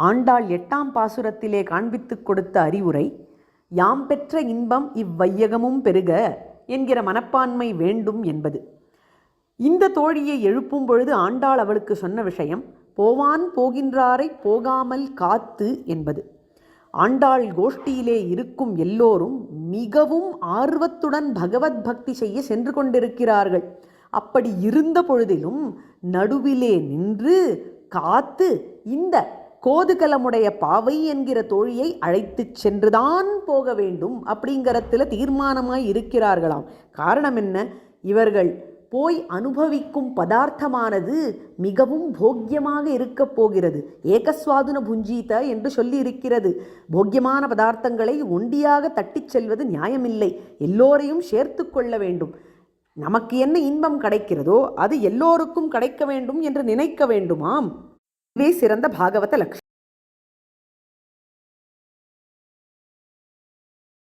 ஆண்டாள் 8ஆம் பாசுரத்திலே காண்பித்துக் கொடுத்த அறிவுரை, யாம் பெற்ற இன்பம் இவ்வையகமும் பெருக என்கிற மனப்பான்மை வேண்டும் என்பது. இந்த தோழியை எழுப்பும் பொழுது ஆண்டாள் அவளுக்கு சொன்ன விஷயம், போவான் போகின்றாரை போகாமல் காத்து என்பது. ஆண்டாள் கோஷ்டியிலே இருக்கும் எல்லோரும் மிகவும் ஆர்வத்துடன் பகவத் பக்தி செய்ய சென்று கொண்டிருக்கிறார்கள். அப்படி இருந்த பொழுதிலும் நடுவிலே நின்று காத்து இந்த கோதுகலமுடைய பாவை என்கிற தோழியை அழைத்து சென்றுதான் போக வேண்டும் அப்படிங்கிறதுல தீர்மானமாய் இருக்கிறார்களாம். காரணம் என்ன? இவர்கள் போய் அனுபவிக்கும் பதார்த்தமானது மிகவும் போக்கியமாக இருக்கப் போகிறது. ஏகஸ்வாதுன புஞ்சீத என்று சொல்லி இருக்கிறது. போக்கியமான பதார்த்தங்களை ஒண்டியாக தட்டிச் செல்வது நியாயமில்லை. எல்லோரையும் சேர்த்து கொள்ள வேண்டும். நமக்கு என்ன இன்பம் கிடைக்கிறதோ அது எல்லோருக்கும் கிடைக்க வேண்டும் என்று நினைக்க வேண்டுமாம். இதுவே சிறந்த பாகவத லட்சணம்.